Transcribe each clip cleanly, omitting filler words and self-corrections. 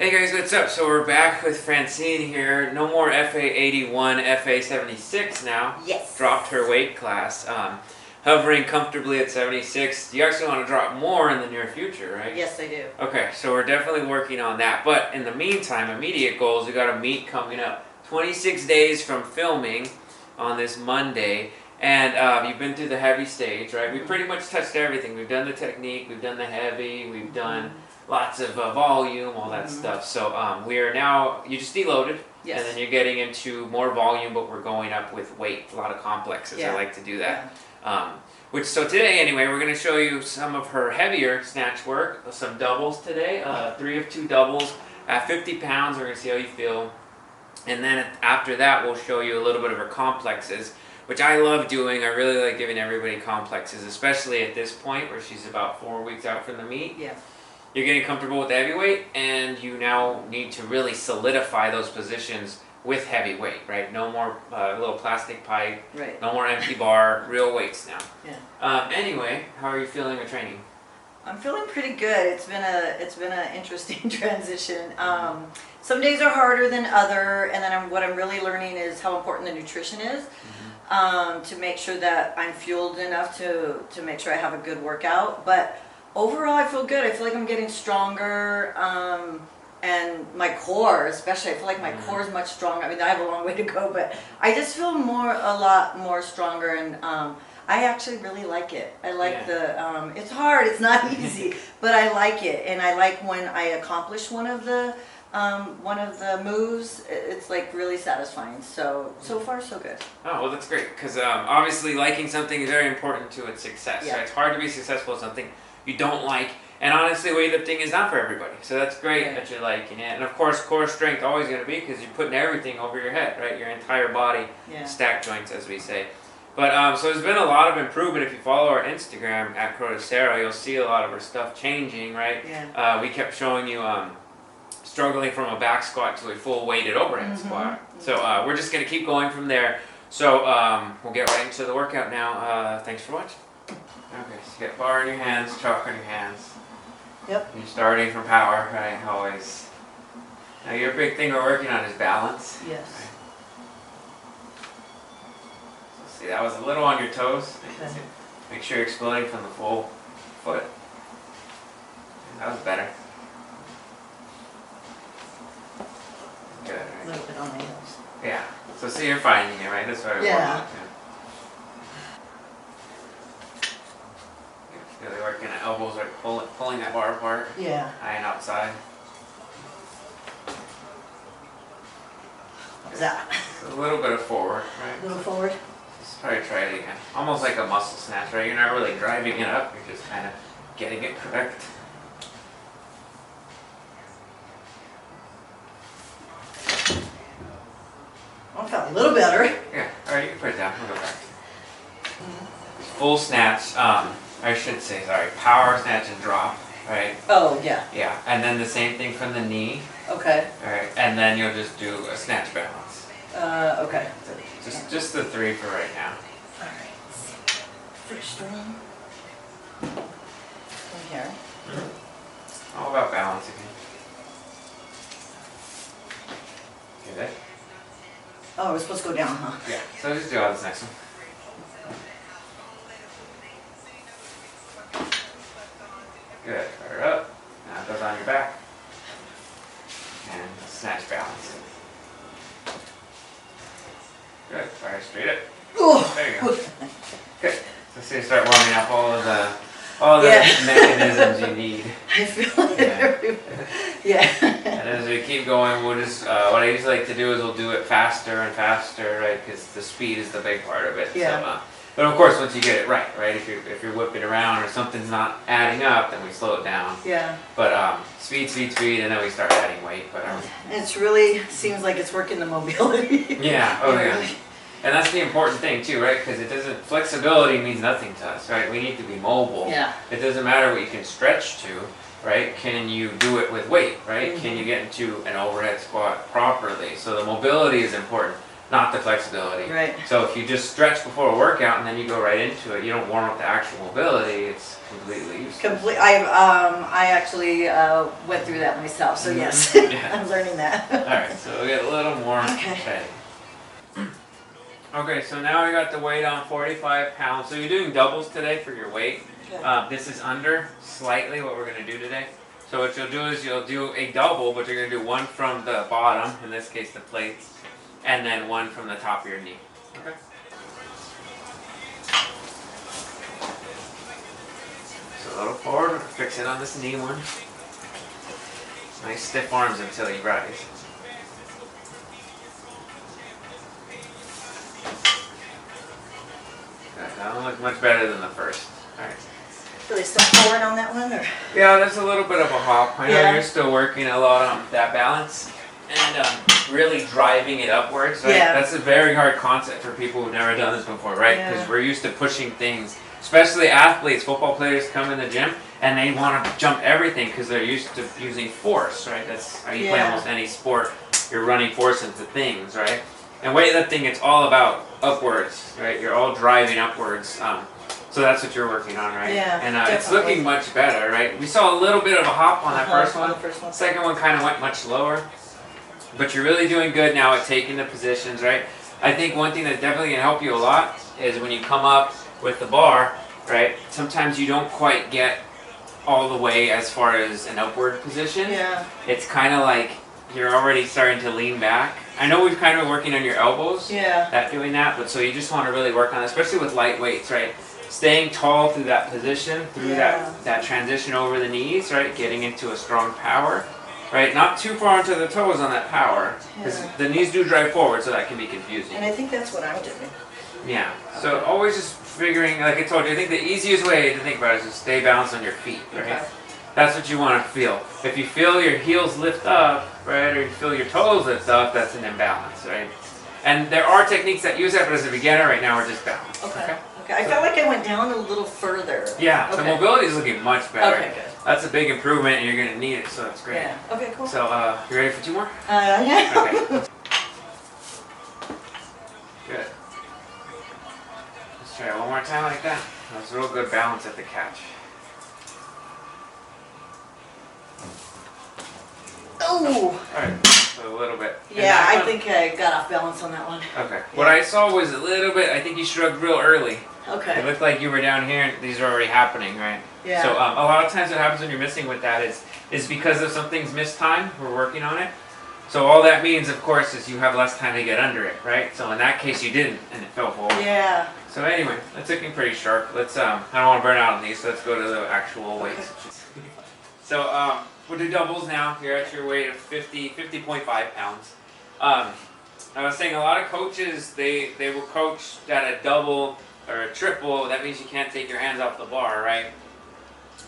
Hey guys, what's up? So we're back with Francine here. No more FA81, FA76 now. Yes. Dropped her weight class. Hovering comfortably at 76. You actually want to drop more in the near future, right? Yes, I do. Okay, so we're definitely working on that. But in the meantime, immediate goals, we got a meet coming up 26 days from filming on this Monday. And you've been through the heavy stage, right? We've pretty much touched everything. We've done the technique, we've done the heavy, we've done lots of volume, all that stuff. So we are now, you just deloaded, Yes. and then you're getting into more volume, but we're going up with weight, a lot of complexes. Yeah. I like to do that. So today, anyway, we're going to show you some of her heavier snatch work, some doubles today, 3 of 2 doubles at 50 pounds. We're going to see how you feel. And then after that, we'll show you a little bit of her complexes, which I love doing. I really like giving everybody complexes, especially at this point where she's about 4 weeks out from the meet. Yeah. You're getting comfortable with the heavyweight, and you now need to really solidify those positions with heavyweight, right? No more little plastic pipe, Right. no more empty bar, real weights now. Yeah. Anyway, how are you feeling with training? I'm feeling pretty good. It's been a interesting transition. Some days are harder than other, and then what I'm really learning is how important the nutrition is. To make sure that I'm fueled enough to make sure I have a good workout. But overall, I feel good. I feel like I'm getting stronger, and my core, especially, I feel like my core is much stronger. I mean, I have a long way to go, but I just feel a lot more stronger, and I actually really like it. I like it's hard, it's not easy, but I like it, and I like when I accomplish one of the moves. It's like really satisfying. So far so good. Oh, well, that's great, because obviously liking something is very important to its success. Yeah. Right? It's hard to be successful at something you don't like, and honestly, weightlifting is not for everybody. So that's great that you're liking it. And of course, core strength always going to be, because you're putting everything over your head, right? Your entire body, stack joints, as we say. But so there's been a lot of improvement. If you follow our Instagram at Crotacero, you'll see a lot of our stuff changing, right? Yeah. We kept showing you struggling from a back squat to a full weighted overhead squat. So we're just going to keep going from there. So we'll get right into the workout now. Thanks for watching. Okay, so you get bar in your hands, chalk in your hands. Yep. You're starting from power, right? Always. Now your big thing we're working on is balance. Yes. Right? So see, that was a little on your toes. Okay. Make sure you're exploding from the full foot. That was better. Good, right? A little bit on my heels. Yeah. So see, you're finding it, right? That's what we're Yeah. working on. Really working at elbows, right? Pulling that bar apart. Yeah. High and outside. Is that So a little bit of forward, a right? little forward? Just try it again. Almost like a muscle snatch, right? You're not really driving it up, you're just kind of getting it correct. I felt a little better. Yeah, alright, you can put it down. We'll go back. Full snatch, I should say, sorry, power snatch and drop, right? Oh, yeah. Yeah, and then the same thing from the knee, Okay. alright? And then you'll just do a snatch balance. Okay. Just the 3 for right now. All right. First one. From here. All about balance again. Good. Oh, we're supposed to go down, huh? Yeah, so just do all this next one. Good, fire up. Now it goes on your back. And snatch balance. Good, fire straight up. Oh. There you go. Good. So you start warming up all the Yeah. mechanisms you need. I feel it everywhere. Yeah. And as we keep going, we'll just, what I usually like to do is we'll do it faster and faster, right? Because the speed is the big part of it. Yeah. So, but of course, once you get it right? If you're whipping around or something's not adding up, then we slow it down. Yeah. But speed, and then we start adding weight. But It's really seems like it's working the mobility. yeah, oh yeah. And that's the important thing too, right? Because flexibility means nothing to us, right? We need to be mobile. Yeah. It doesn't matter what you can stretch to, right? Can you do it with weight, right? Can you get into an overhead squat properly? So the mobility is important. not the flexibility. Right. So if you just stretch before a workout and then you go right into it, you don't warm up the actual mobility. It's completely useless. I actually went through that myself, so yes, Yeah. I'm learning that. All right, so we get a little more. Okay. Okay, so now we got the weight on 45 pounds. So you're doing doubles today for your weight. Okay. This is under slightly what we're going to do today. So what you'll do is you'll do a double, but you're going to do one from the bottom, in this case the plates, and then one from the top of your knee. Okay. So a little forward, fix it on this knee one. Nice stiff arms until you rise. That one looks much better than the first. All right. Do they step forward on that one, or? Yeah, there's a little bit of a hop. I know Yeah. you're still working a lot on that balance and really driving it upwards, right? Yeah. That's a very hard concept for people who've never done this before, right? Because Yeah. we're used to pushing things, especially athletes, football players come in the gym and they want to jump everything because they're used to using force, right? That's how you play Yeah. almost any sport. You're running force into things, right? And weightlifting, it's all about upwards, right? You're all driving upwards. So that's what you're working on, right? Yeah, And it's definitely. looking much better, right? We saw a little bit of a hop on that first On one. the first one. Second one kind of went much lower. But you're really doing good now at taking the positions, right? I think one thing that's definitely going to help you a lot is when you come up with the bar, right? Sometimes you don't quite get all the way as far as an upward position. Yeah. It's kind of like you're already starting to lean back. I know we've kind of been working on your elbows, Yeah. doing that, but so you just want to really work on it, especially with light weights, right? Staying tall through that position, through Yeah. that transition over the knees, right? Getting into a strong power, right? Not too far into the toes on that power, because Yeah. the knees do drive forward, so that can be confusing. And I think that's what I'm doing. Yeah. So always just figuring, like I told you, I think the easiest way to think about it is to stay balanced on your feet, right? Okay. That's what you want to feel. If you feel your heels lift up, right, or you feel your toes lift up, that's an imbalance, right? And there are techniques that use that, but as a beginner, right now we're just balanced. Okay. Okay. I felt like I went down a little further. Yeah, the Okay. mobility is looking much better. Okay, good. That's a big improvement, and you're going to need it, so that's great. Yeah. Okay, cool. So, you ready for two more? Yeah. Okay. Good. Let's try it one more time like that. That's real good balance at the catch. Oh. Alright, so a little bit. And Yeah, that I one- think I got off balance on that one. Okay. What I saw was a little bit, I think you shrugged real early. It Okay. looked like you were down here and these are already happening, right? Yeah. So a lot of times what happens when you're missing with that is because of something's missed time, we're working on it. So all that means, of course, is you have less time to get under it, right? So in that case you didn't and it fell forward. Yeah. So anyway, that's looking pretty sharp. Let's I don't want to burn out on these, so let's go to the actual weights. So we'll do doubles now. You're at your weight of 50.5 pounds. I was saying a lot of coaches, they will coach at a double or a triple. That means you can't take your hands off the bar, right?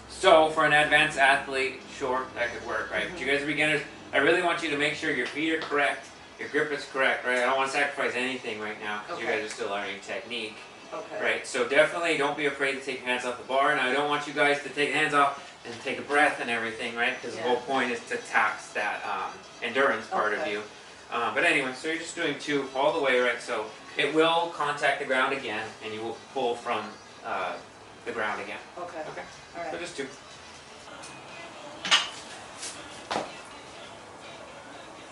So for an advanced athlete, sure, that could work, right? But you guys are beginners, I really want you to make sure your feet are correct, your grip is correct, right? I don't want to sacrifice anything right now because you Okay. guys are still learning technique. Okay. Right, so definitely don't be afraid to take your hands off the bar. Now I don't want you guys to take hands off and take a breath and everything, right? Because Yeah. the whole point is to tax that endurance part of Okay. you. But anyway, so you're just doing two all the way, right? So it will contact the ground again, and you will pull from the ground again. Okay. Okay, All so right. just two.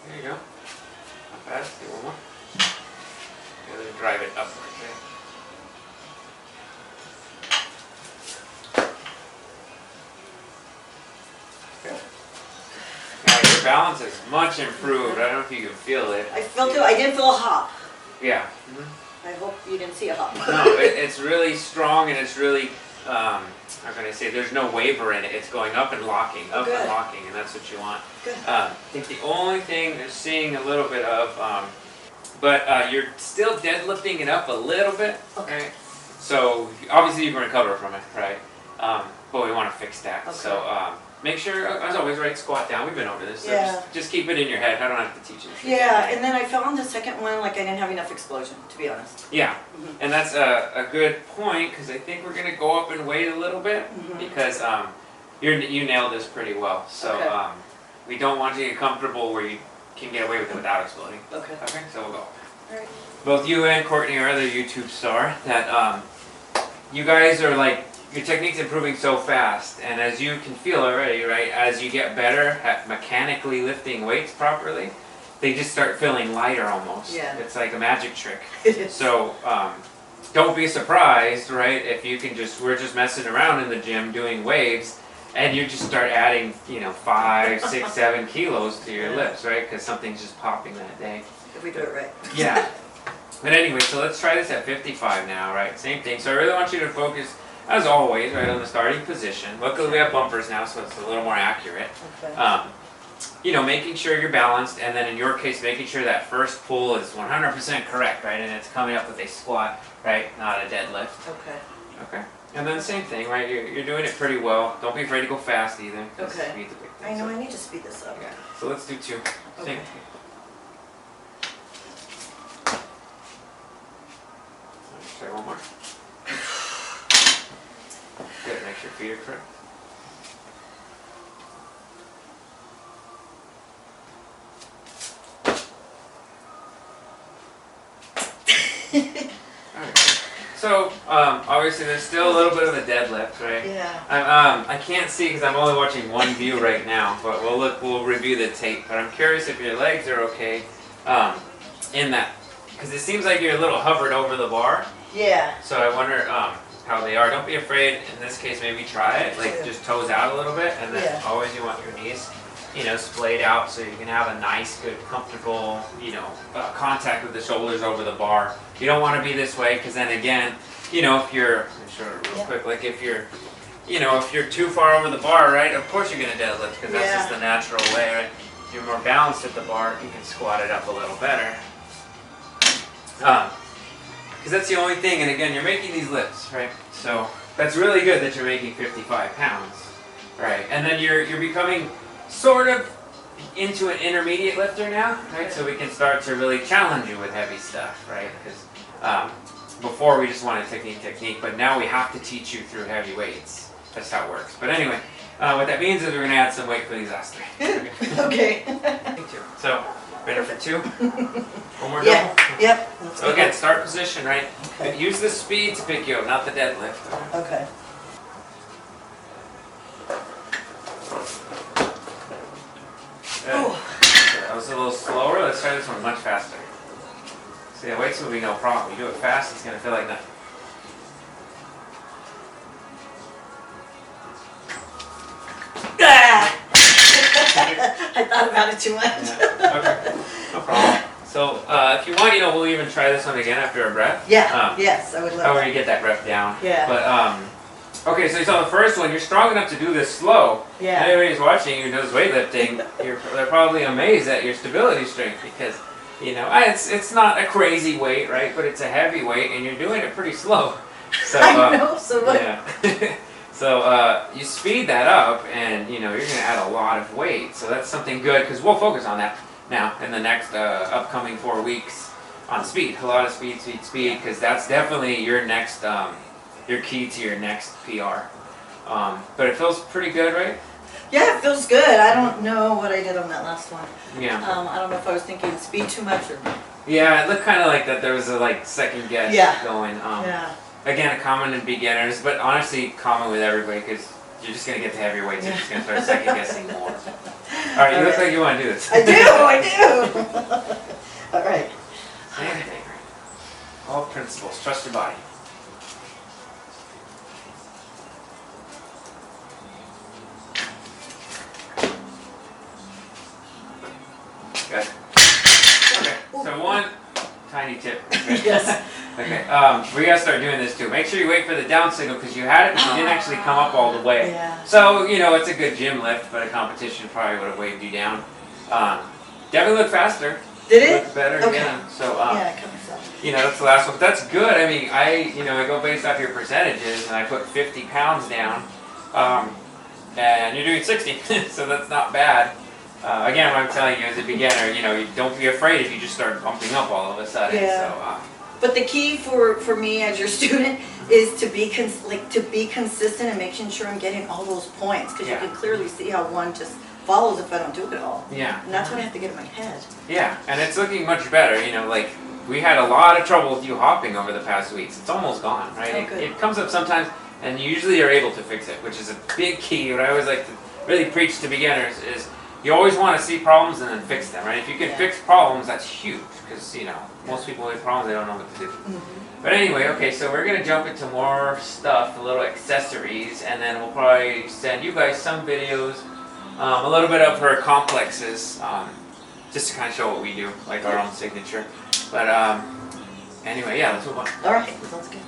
There you go. Not bad. Do one more. And then drive it upwards, right? Yeah, your balance is much improved. I don't know if you can feel it. I felt it. I didn't feel a hop. Yeah. I hope you didn't see a hop. No, it's really strong and it's really, how can I say, there's no waver in it. It's going up and locking, up Good. and locking, and that's what you want. Good. I think the only thing they're seeing a little bit of, but you're still deadlifting it up a little bit, Okay. right? So obviously you can recover from it, right? But we want to fix that. Okay. So make sure, as always, right, squat down. We've been over this. So Yeah. just keep it in your head. I don't have to teach you. Yeah, and then I felt on the second one like I didn't have enough explosion, to be honest. Yeah, Mhm. and that's a good point because I think we're gonna go up in weight a little bit Mhm. because you nailed this pretty well. So Okay. we don't want you to get comfortable where you can get away with it without exploding. Okay. Okay, so we'll go. Alright. both you and Courtney, our other YouTube star, that you guys are like, your technique's improving so fast, and as you can feel already, right, as you get better at mechanically lifting weights properly, they just start feeling lighter almost. Yeah. It's like a magic trick. It is. So don't be surprised, right, if you can just, we're just messing around in the gym doing waves, and you just start adding, 5, 6, 7 kilos to your lifts, right, because something's just popping that day. If we do it right. Yeah. But anyway, so let's try this at 55 now, right? Same thing. So I really want you to focus, as always, right, on the starting position. Luckily we have bumpers now, so it's a little more accurate. Okay. Making sure you're balanced, and then in your case, making sure that first pull is 100% correct, right? And it's coming up with a squat, right? Not a deadlift. Okay. Okay. And then same thing, right? You're doing it pretty well. Don't be afraid to go fast either. Okay. Speed's a big thing. I know I need to speed this up. Yeah. So let's do 2. Okay. Same. Try one more. Good, make sure your feet are correct. Alright. So, obviously there's still a little bit of a deadlift, right? Yeah. I can't see because I'm only watching one view right now, but we'll review the tape. But I'm curious if your legs are okay in that, because it seems like you're a little hovered over the bar. Yeah. So I wonder how they are. Don't be afraid. In this case, maybe try it, like just toes out a little bit, and then always you want your knees, splayed out so you can have a nice, good, comfortable, contact with the shoulders over the bar. You don't want to be this way, because then again, if you're, let me show it real quick, like if you're, if you're too far over the bar, right, of course you're going to deadlift, because that's just the natural way, right? If you're more balanced at the bar, you can squat it up a little better. Because that's the only thing, and again, you're making these lifts, right? So that's really good that you're making 55 pounds, right? And then you're becoming sort of into an intermediate lifter now, right? So we can start to really challenge you with heavy stuff, right? Because before we just wanted technique, but now we have to teach you through heavy weights. That's how it works. But anyway, what that means is we're going to add some weight for these last 3. Okay. So, ready for 2? One more Yeah. double? Yep. So again, start position, right? Okay. Use the speed to pick you up, not the deadlift. Okay. Good. That was a little slower. Let's try this one much faster. See, the weight's moving no problem. You do it fast, it's going to feel like nothing. Ah! I thought about it too much. Yeah. Okay, no problem. So if you want, we'll even try this one again after a breath. Yeah. Yes, I would love However that. you get that breath down. Yeah. But okay, so you saw the first one. You're strong enough to do this slow. Yeah. Anybody who's watching you who does weightlifting, they're probably amazed at your stability strength because it's not a crazy weight, right? But it's a heavy weight, and you're doing it pretty slow. So I know. So what? yeah. So you speed that up, and you're going to add a lot of weight. So that's something good because we'll focus on that now in the next upcoming 4 weeks on speed. A lot of speed, because that's definitely your next, your key to your next PR. But it feels pretty good, right? Yeah, it feels good. I don't know what I did on that last one. Yeah. I don't know if I was thinking speed too much or. Yeah, it looked kind of like that. There was a second guess going. Yeah. Again, common in beginners, but honestly common with everybody because you're just gonna get to heavier weights. You're just gonna start second guessing more. All right, you look like you want to do this. I do. All right. Same thing. All principles. Trust your body. Good. Okay. So one tiny tip. Okay? Yes. Okay. We gotta start doing this too. Make sure you wait for the down signal because you had it, but you didn't actually come up all the way. Yeah. So it's a good gym lift, but a competition probably would have waved you down. Definitely look faster. Did it? Look better. Okay. Yeah. So Yeah, I cut myself. that's the last one. But that's good. I mean, I go based off your percentages, and I put 50 pounds down, and you're doing 60, so that's not bad. Again, what I'm telling you as a beginner, you don't be afraid if you just start bumping up all of a sudden. Yeah. So, But the key for me as your student is to be consistent and making sure I'm getting all those points because you can clearly see how one just follows if I don't do it all. Yeah. And that's what I have to get in my head. Yeah, and it's looking much better. Like we had a lot of trouble with you hopping over the past weeks. It's almost gone, right? Oh, good. It comes up sometimes, and you usually are able to fix it, which is a big key. What I always like to really preach to beginners is you always want to see problems and then fix them, right? If you can fix problems, that's huge, because, you know, most people with problems, they don't know what to do. But anyway, okay, so we're going to jump into more stuff, a little accessories, and then we'll probably send you guys some videos, a little bit of her complexes, just to kind of show what we do, like our own signature. But anyway, yeah, let's move on. All right, sounds good.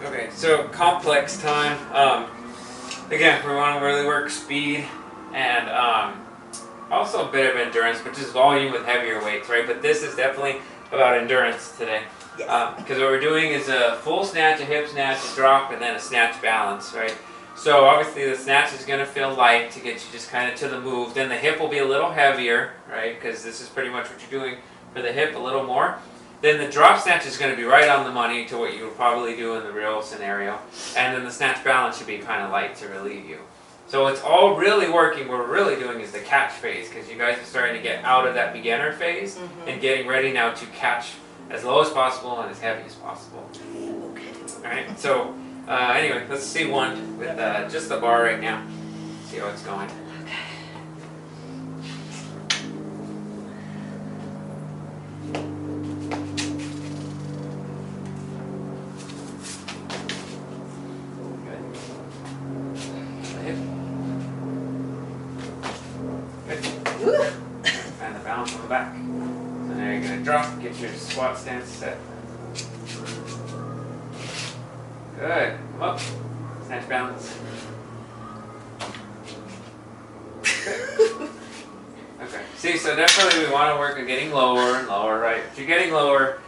Okay, so complex time. Again, we want to really work speed and also a bit of endurance, but just volume with heavier weights, right? But this is definitely about endurance today. Yes. Because what we're doing is a full snatch, a hip snatch, a drop, and then a snatch balance, right? So obviously the snatch is going to feel light to get you just kind of to the move. Then the hip will be a little heavier, right? Because this is pretty much what you're doing for the hip, a little more. Then the drop snatch is going to be right on the money to what you would probably do in the real scenario. And then the snatch balance should be kind of light to relieve you. So it's all really working. What we're really doing is the catch phase, because you guys are starting to get out of that beginner phase and getting ready now to catch as low as possible and as heavy as possible. Okay. Alright, so anyway, let's see one with just the bar right now. See how it's going. And the balance on the back. So now you're going to drop, get your squat stance set. Good. Come up. Snatch balance. Good. Okay. See, so definitely we want to work on getting lower and lower, right? If you're getting lower,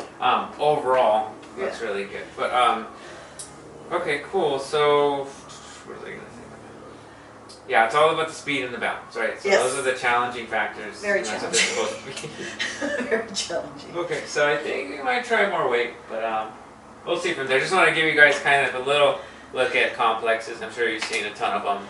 overall, that's really good. But, okay, cool. So, what was I going to say? Yeah, it's all about the speed and the balance, right? So those are the challenging factors. Very challenging. That's what they're supposed to be. Very challenging. Okay, so I think we might try more weight, but we'll see from there. Just want to give you guys kind of a little look at complexes. I'm sure you've seen a ton of them.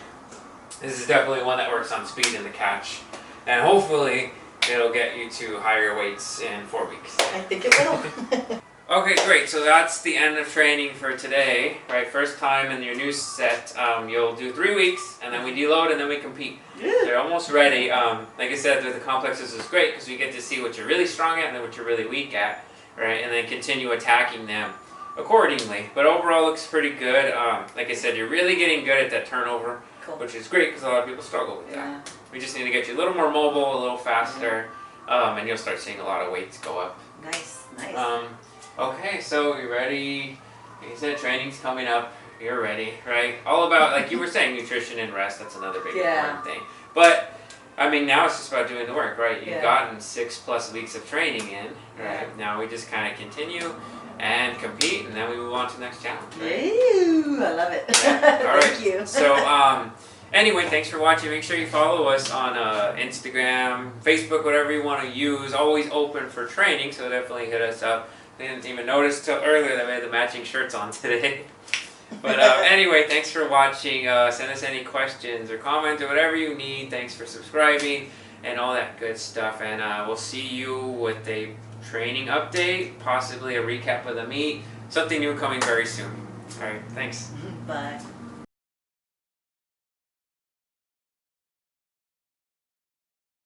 This is definitely one that works on speed and the catch. And hopefully, it'll get you to higher weights in 4 weeks. I think it will. Okay, great. So that's the end of training for today, right? First time in your new set, you'll do 3 weeks, and then we deload, and then we compete. They're almost ready. Like I said, the complexes is great because we get to see what you're really strong at and then what you're really weak at, right? And then continue attacking them accordingly. But overall, looks pretty good. Like I said, you're really getting good at that turnover, which is great because a lot of people struggle with that. We just need to get you a little more mobile, a little faster, and you'll start seeing a lot of weights go up. Nice, nice. Okay, so you ready? Like you said, training's coming up. You're ready, right? All about, like you were saying, nutrition and rest. That's another big important thing. But, I mean, now it's just about doing the work, right? You've gotten 6+ weeks of training in, right? Now we just kind of continue and compete, and then we move on to the next challenge, right? Ooh, I love it. Yeah. All right. Thank you. So, anyway, thanks for watching. Make sure you follow us on Instagram, Facebook, whatever you want to use. Always open for training, so definitely hit us up. I didn't even notice till earlier that we had the matching shirts on today. But anyway, thanks for watching. Send us any questions or comments or whatever you need. Thanks for subscribing and all that good stuff. And we'll see you with a training update, possibly a recap of the meet. Something new coming very soon. All right, thanks. Bye.